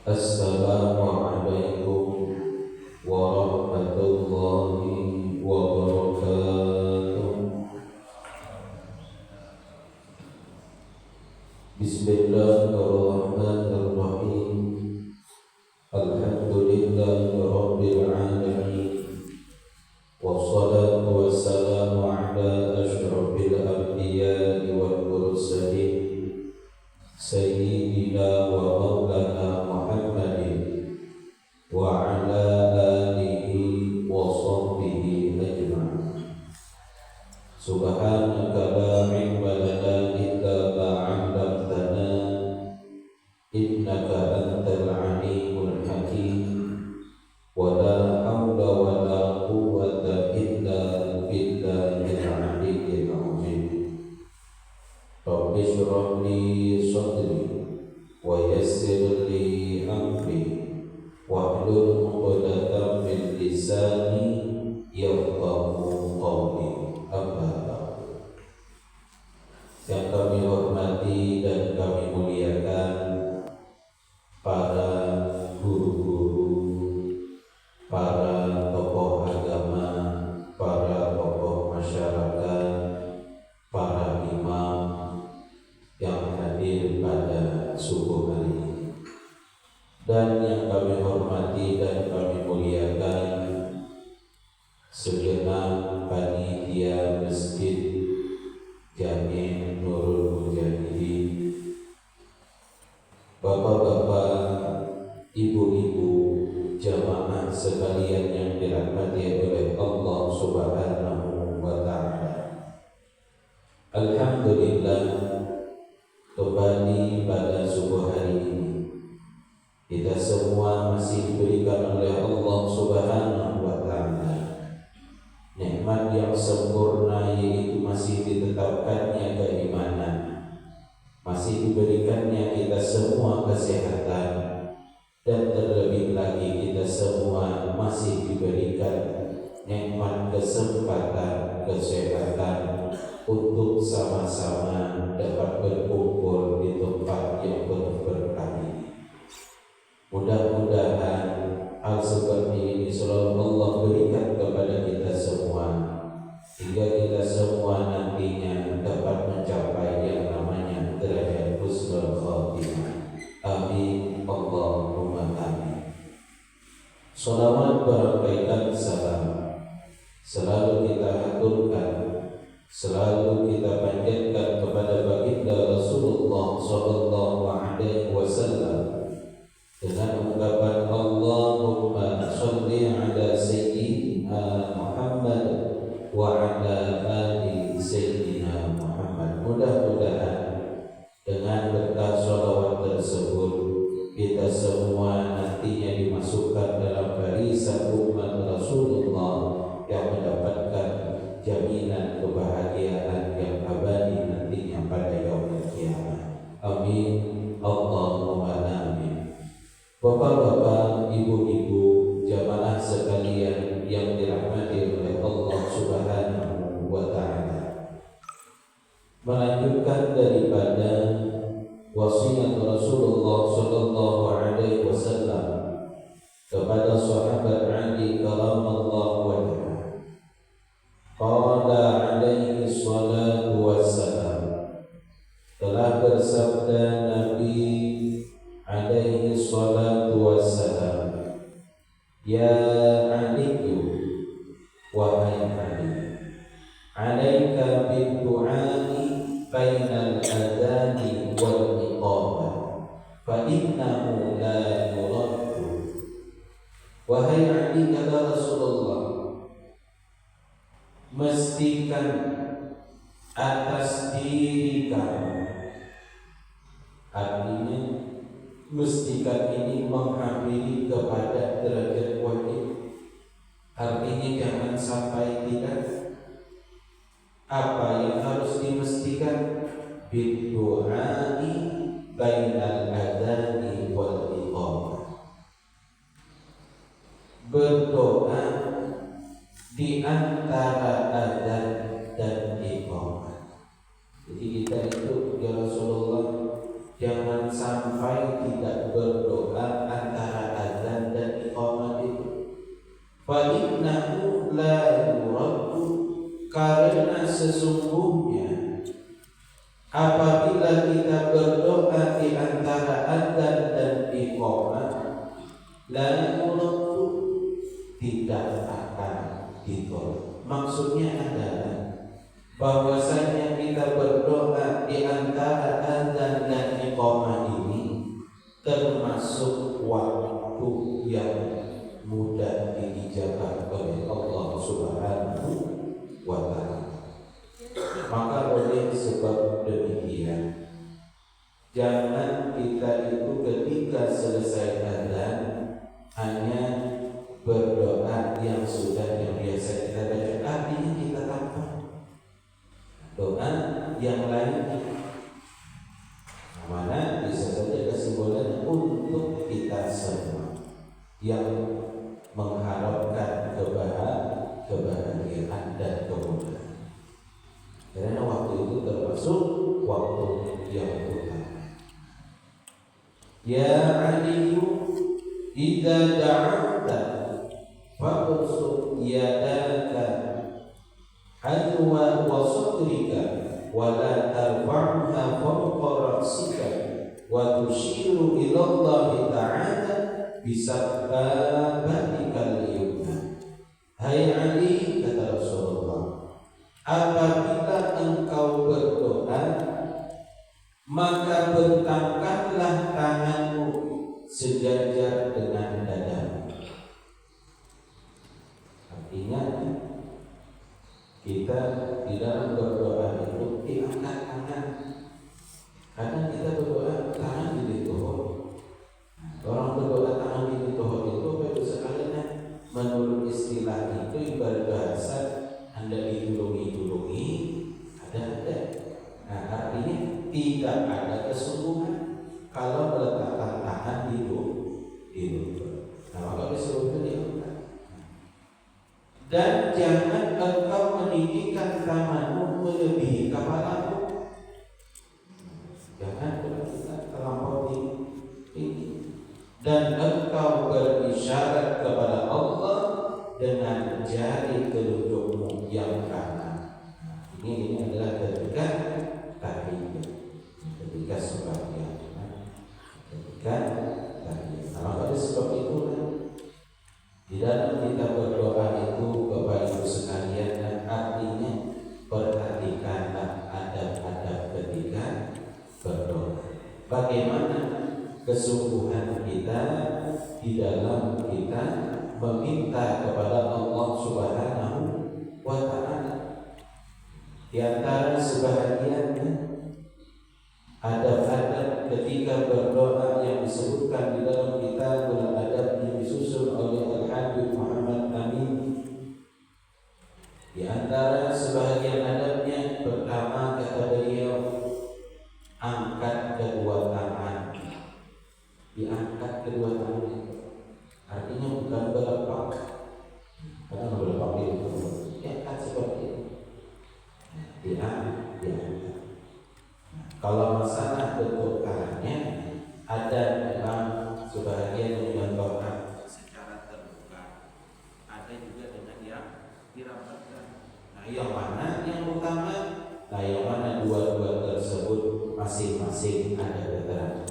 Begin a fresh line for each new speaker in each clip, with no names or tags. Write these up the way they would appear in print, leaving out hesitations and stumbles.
Assalamualaikum warahmatullahi wabarakatuh. Bismillahirrahmanirrahim. Alhamdulillahi rabbil alamin. Wassalatu wassalamu ala asyrafil anbiya'i wal mursalin Sayyidina wa maulana Muhammadin wa ala alihi wa sahbihi ajma'in. Subhanaka la ilma lana illa ma 'allamtana innaka antal alimul hakim. Wa la hawla wa la quwwata illa billahil aliyyil azim. Rabbi shrah li sadri wa yassir li amri wahlul 'uqdatam min lisani yafqahu qawli. Amma ba'du. Yang kami hormati dan kami muliakan para guru-guru, para tokoh agama, para tokoh masyarakat, para imam yang hadir pada subuh hari ini, dan yang kami hormati dan kami muliakan segenap panitia Masjid Jami' Nurul Mujahidin, bapak-bapak, ibu-ibu, jamaah sekalian yang dirahmati oleh Allah Subhanahu wa ta'ala. Alhamdulillah, kembali pada subuh hari ini kita semua masih diberikan oleh Allah Subhanahu wa ta'ala nikmat yang sempurna, yaitu masih ditetapkannya keimanan, masih diberikannya kita semua kesehatan, dan terlebih lagi kita semua masih diberikan nikmat kesempatan kesehatan untuk sama-sama dapat berkumpul di tempat yang penuh berkah ini. Mudah-mudahan hal seperti ini selalu Allah berikan kepada kita semua, hingga kita semua nantinya dapat mencapai yang namanya derajat husnul khatimah. Amin Allahumma amin. Salawat berkaitan salam selalu kita aturkan, selalu kita panjatkan kepada baginda Rasulullah sallallahu alaihi wasallam dengan ungkapan Allahumma sholli ala sayyidina Muhammad wa ala ali sayyidina Muhammad. Mudah-mudahan dengan berkat sholawat tersebut kita semua nantinya dimasukkan dalam barisan umat Rasulullah yang mendapatkan jaminan kebahagiaan yang abadi nantinya pada yaumul qiyamah. Amin Allahumma amin. Bapak-bapak, ibu-ibu, jamaah sekalian yang dirahmati oleh Allah Subhanahu wa ta'ala, melanjutkan daripada wasiat Rasulullah sallallahu alaihi wasallam kepada sahabat Ali karamallahu wajhah, qala alaihi salatu wassalam, telah bersabda Nabi alaihi salatu wassalam, ya aliyu, wahai Ali, alaika bid-du'ai bainal adani wal iqamah fa innahu la yuraddu. Wahai Ali, kata Rasulullah, mestikan atas diri kamu, artinya mestikan ini menghampiri kepada derajat wajib, artinya jangan sampai tidak. Apa yang harus dimestikan? Bid-du'ai bainal adani wal iqamah, berdoa di antara adzan dan iqamah. Jadi kita itu ya Rasulullah, jangan sampai tidak berdoa apabila kita berdoa di antara adzan dan iqamah, la yuraddu, tidak akan ditolak. Maksudnya adalah bahwasanya kita berdoa di antara adzan dan iqamah ini termasuk waktu yang mudah diijabah oleh Allah Subhanahu wa ta'ala. Maka oleh sebab demikian, jangan kita itu ketika selesai adzan hanya berdoa yang biasa kita baca, artinya kita tambah doa yang lainnya, mana bisa saja kesimpulannya untuk kita semua yang mengharapkan kebahagiaan dan kemudahan. Karena waktu itu termasuk waktu yang utama. Ya Aliyu, idza da'awta fabsut yadaka hadwa wa sadrika wa la tarfa'ha fawqa ra'sika wa tushiru ila Allah ta'ala bisabbatikal yumna. Hai Ali, kata Rasulullah, apabila engkau berdoa, maka bentangkanlah tanganmu sejajar dengan dadamu. Artinya kita di dalam berdoa itu diangkat tangan. Kadang kita berdoa tangan di tuhuk. Orang berdoa tangan di tuhuk itu baru sekalinya menurut istilah itu ibarat bahasa Anda ditulungi, ada. Nah, artinya tidak ada kesungguhan kalau meletakkan tangan di lutut. Nah, maka disuruh diangkat. Dan jangan engkau meninggikan tanganmu melebihi kepalamu. Jangan terlampau tinggi. Dan engkau berisyarat kepada Allah dengan jari telunjukmu yang kanan. Ini adalah ketika tahiyat, ketika sembahyang, ketika tahiyat. Nah, pada sebab itu di dalam kita berdoa itu, Bapak Ibu sekalian, artinya perhatikanlah adab-adab ketika berdoa. Bagaimana kesungguhan kita di dalam kita meminta kepada Allah Subhanahu wa ta'ala. Di antara sebahagian adab-adab ketika berdoa yang disebutkan di dalam kitabul adab yang disusun oleh Al-Habib Muhammad Amin. Di antara sebahagian adabnya, pertama kata beliau, angkat kedua tangan. Diangkat kedua tangan, artinya bukan berlepak. Karena berlepak itu diangkat seperti itu. Diangkat. Kalau masalah bentuk tangannya, ada memang sebahagian yang mencontohkan secara terbuka, ada juga dengan yang dirapatkan. Nah, yang mana yang utama? Nah, yang mana dua-dua tersebut masing-masing ada keterangan.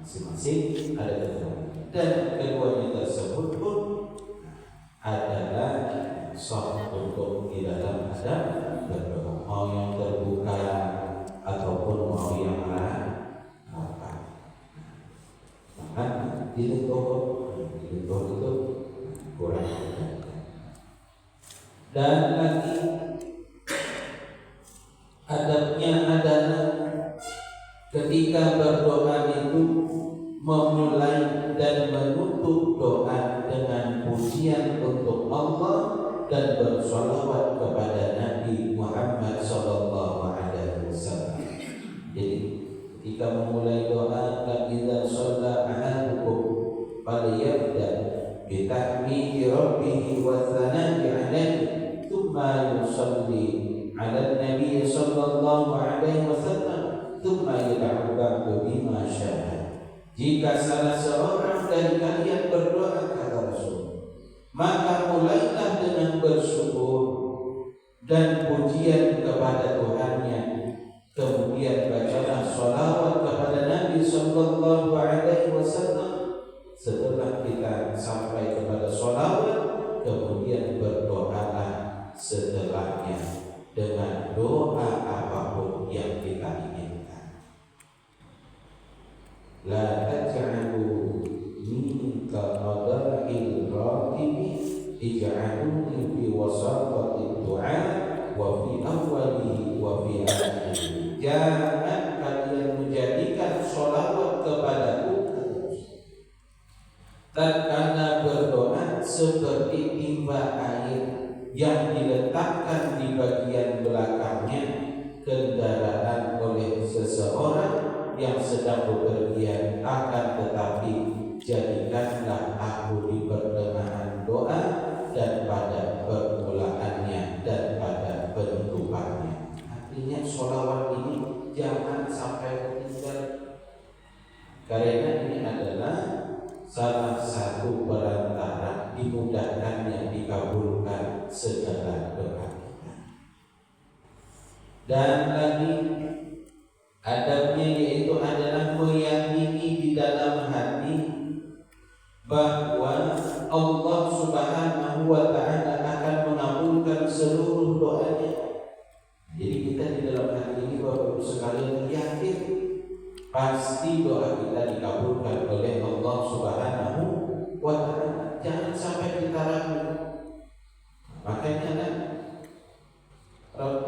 Masing-masing ada keterangan. Dan keduanya tersebut pun adalah sah untuk di dalam adab berdoa, mau yang terbuka ataupun mau yang rapat. Maka ditutup itu kurang. Dan lagi adabnya adalah ketika berdoa itu memulai dan menutup doa dengan pujian untuk Allah dan bersolawat kepada Nabi Muhammad sallallahu alaihi wasallam. Jadi ketika memulai doa, idza shalla ahadukum falyabda bi tahmidi rabbih wa tsana'i alaihi thumma yusalli ala nabi sallallahu alaihi wasallam thumma yad'u ba'du bima syaa. Jika salah seorang dari kalian berdoa, kata Rasul, maka mulailah dengan bersyukur dan pujian kepada Tuhannya, kemudian kemudian bacalah sholawat kepada Nabi Sallallahu Alaihi Wasallam. Setelah kita sampai kepada sholawat, kemudian berdoalah setelahnya dengan doa apapun yang kita inginkan. La taj'alu min qada'il raqibi ij'aluni fi wasatid du'a wa fi awwalihi wa fi akhirihi. Jangan kalian menjadikan sholawat kepadaku tatkala berdoa seperti timba air yang diletakkan di bagian belakangnya kendaraan oleh seseorang yang sedang bepergian, akan tetapi jadikanlah aku di pertengahan doa dan pada permulaannya dan pada penutupannya. Artinya sholawat ini jangan sampai ketinggal, karena ini adalah salah satu perantara dimudahkannya dikabulkan segala doa kita. Dan lagi adabnya yaitu adalah meyakini di dalam hati bahwa Allah Subhanahu wa Ta'ala akan mengabulkan seluruh doanya. Jadi kita di dalam hati ini Bapak Ibu sekalian yakin pasti doa kita dikabulkan oleh Allah Subhanahu wa Ta'ala. Jangan sampai kita ragu. Makanya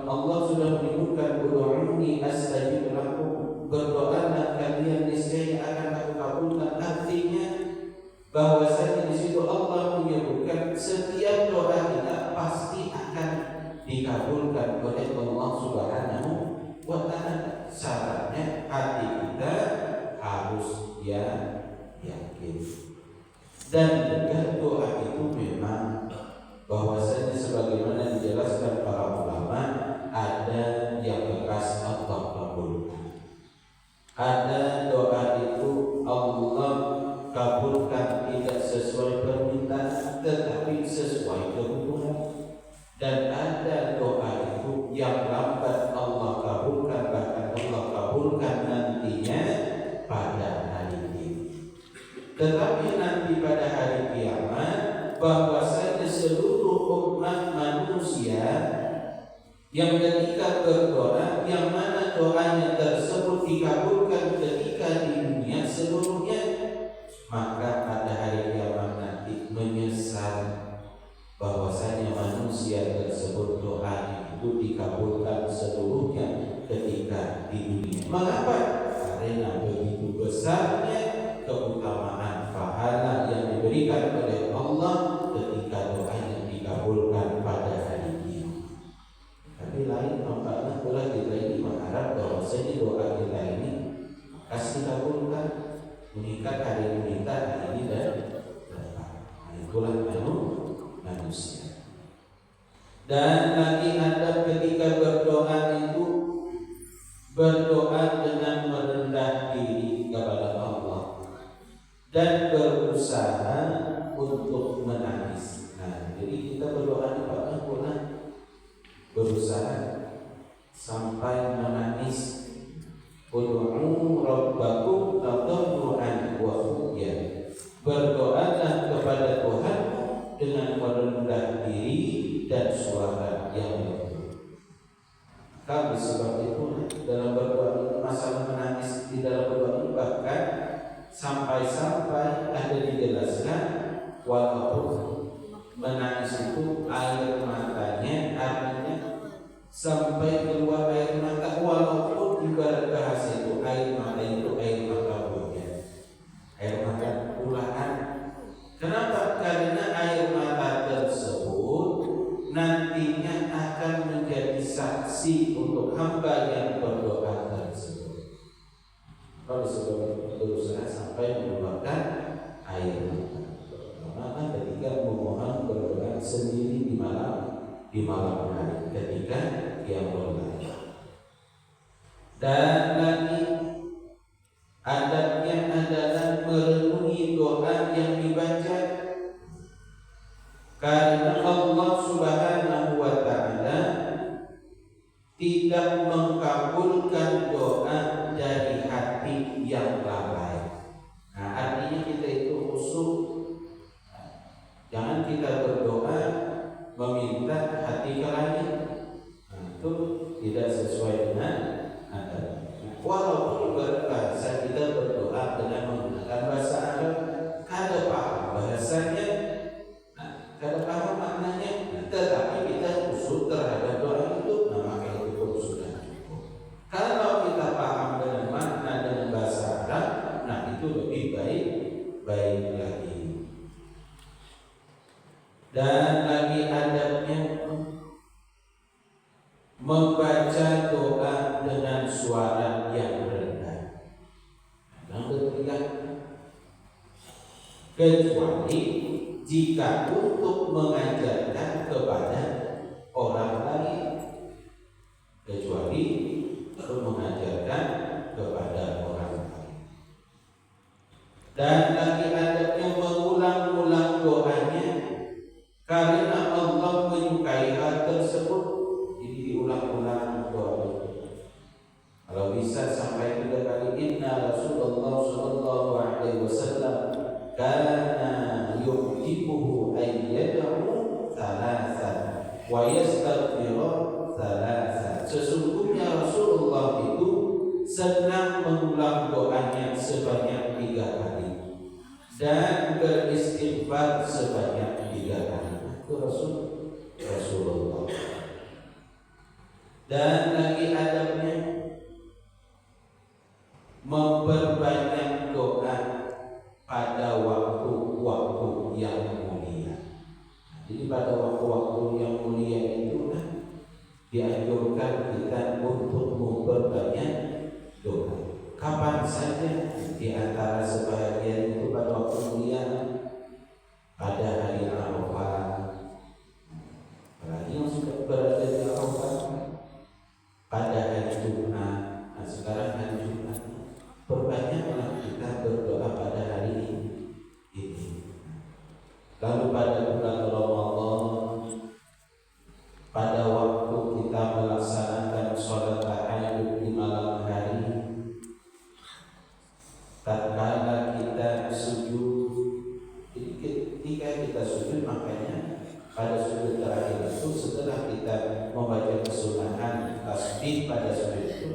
Allah sudah menyebutkan ud'uuni astajib lakum, berdoalah kalian niscaya akan aku kabulkan. Artinya bahwasanya di situ Allah menyebutkan setiap doa kita pasti akan dikabulkan oleh Allah Subhanahu wa Ta'ala. Syaratnya hati kita harus yakin. Dan juga doa itu memang bahwasanya sebagaimana dijelaskan para ulama, ada yang bekas Allah kabulkan. Ada doa itu Allah kabulkan tidak sesuai permintaan tetapi sesuai kebutuhan. Dan ada doa itu yang lambat Allah kabulkan, bahkan Allah kabulkan nantinya pada hari ini. Tetapi nanti pada hari kiamat bahwasanya seluruh umat manusia yang ketika berdoa, yang mana doanya tersebut dikabulkan ketika di dunia seluruhnya, maka pada hari kiamat nanti menyesal bahwasanya manusia tersebut doanya itu dikabulkan seluruhnya ketika di dunia. Mengapa? Karena begitu besarnya keutamaan pahala yang diberikan oleh Allah ketika doanya dikabulkan pada hari kiamat. Tapi lain tampaknya pula kita ini mengharap bahwasanya doa kita ini pasti dikabulkan, meningkat hari ini minta hari ini dan itulah manusia. Dan lagi ada ketika berdoa itu berdoa dengan merendah diri kepada Allah dan berusaha untuk menangis. Nah, jadi kita berdoa di Pak berusaha sampai menangis. Ud'u rabbakum tadarruan wa khufyah. Berdoalah kepada Tuhan dengan merendah diri dan suara yang lembut. Kami sebab itu dalam berdoa ini, masalah menangis di dalam berdoa ini bahkan sampai-sampai ada dijelaskan walaupun menangis itu air matanya, artinya sampai keluar air mata, walaupun ibarat bahasa itu air mata itu air mata hujan, air mata pulaan. Kenapa? Karena air mata tersebut nantinya akan menjadi saksi untuk hamba yang berdoa tersebut. Kalau sebelum berusaha sampai mengeluarkan air mata, maka ketika memohon berdoa sendiri di malam hari ketika dia berdoa. Dan lagi adabnya adalah merenungi doa yang dibaca, karena Allah Subhanahu wa Ta'ala tidak mengabulkan doa walaupun berbahasa kita berdoa dengan menggunakan bahasa Arab, kada paham bahasanya, kada paham maknanya, tetapi kita khusyuk terhadap doa itu, maka itu pun sudah cukup. Kalau kita paham dengan makna dengan bahasa Arab, itu lebih baik lagi. Dan lagi adabnya membaca doa dengan suara yang rendah. Yang ketiga, kecuali jika untuk mengajarkan kepada orang lain, kecuali untuk mengajarkan kepada orang lain. Dan lagi adabnya mengulang-ulang doanya, karena Allah menyukai hal tersebut. Jadi diulang-ulang doa. Kalau bisa sampai 3 kali, inna Rasulullah sallallahu alaihi wasallam kana yu'jibuhu ay yad'u thalathan wa yastaghfiru thalathan. Sesungguhnya Rasulullah itu senang mengulang doanya sebanyak 3 kali dan beristighfar sebanyak 3 kali. Itu Rasulullah. Dan lagi adabnya memperbanyak doa pada waktu-waktu yang mulia. Jadi pada waktu-waktu yang mulia itu dianjurkan kita untuk memperbanyak doa. Kapan saja di antara sebahagian itu pada waktu mulia, pada hari Arafah, apalagi yang sudah berada di Arafah, pada hari Jumat. Nah, sekarang hari Jumat, perbanyaklah kita berdoa pada hari ini. Lalu pada bulan Ramadan, pada waktu kita melaksanakan sholat tahajud di malam hari, tatkala kita sujud, ketika kita sujud, makanya pada sujud terakhir itu, setelah kita membaca kesunahan tasbih pada sujud itu,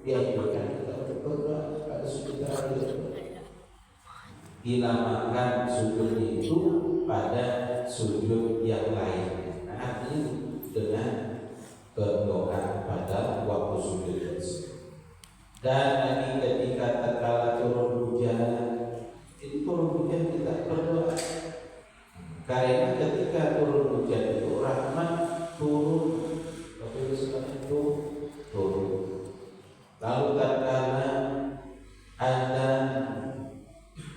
dianjurkan kita untuk berdoa pada sujud terakhir itu. Dilamakan sujudnya itu pada sujud yang lain. Nah, artinya dengan berdoa pada waktu sujud tersebut. Dan lagi ketika tatkala turun hujan, itu turun hujan kita berdoa. Karena ketika turun hujan itu rahmat turun, tapi sekarang itu turun. Lalu tatkala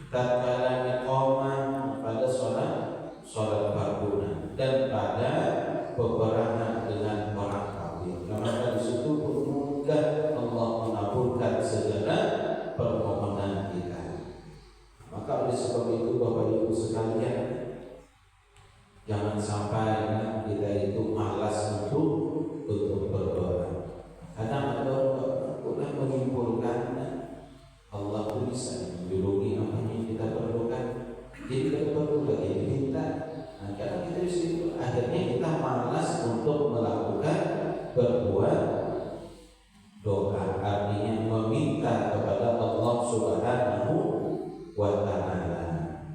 tatkala iqamah pada sholat fardunan, dan pada peperangan dengan orang kafir, maka di situ pun mudah Allah mengabulkan segala permohonan kita. Maka oleh sebab itu Bapak Ibu sekalian, jangan sampai kita itu malas untuk berdoa. Kadang Allah menyimpulkan Allah itu bisa menjuluki apa yang kita perlukan. Jadi kita perlu lagi diminta. Nah, karena kita di situ akhirnya kita malas untuk melakukan berbuat doa, artinya meminta kepada Allah Subhanahu wa Ta'ala.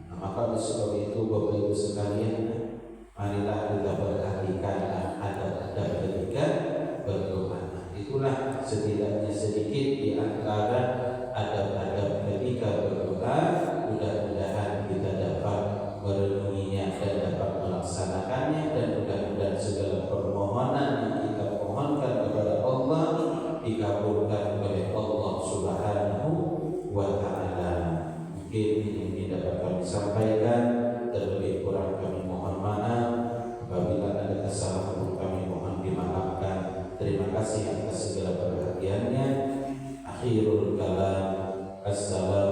Nah, maka oleh sebab itu Bapak Ibu sekalian, marilah kita perhatikan adab-adab ketika berdoa. Itulah setidaknya sedikit di antara adab-adab ketika berdoa. Mudah-mudahan kita dapat merenunginya dan dapat melaksanakannya, dan mudah-mudahan segala permohonan yang kita mohonkan kepada Allah dikabulkan oleh Allah Subhanahu wa Ta'ala. Mungkin ini dapat kami sampaikan, terlebih kurang kami mohon maaf. Apabila ada kesalahan kami mohon dimaafkan. Terima kasih atas segala perhatiannya. Akhirul kalam, assalamualaikum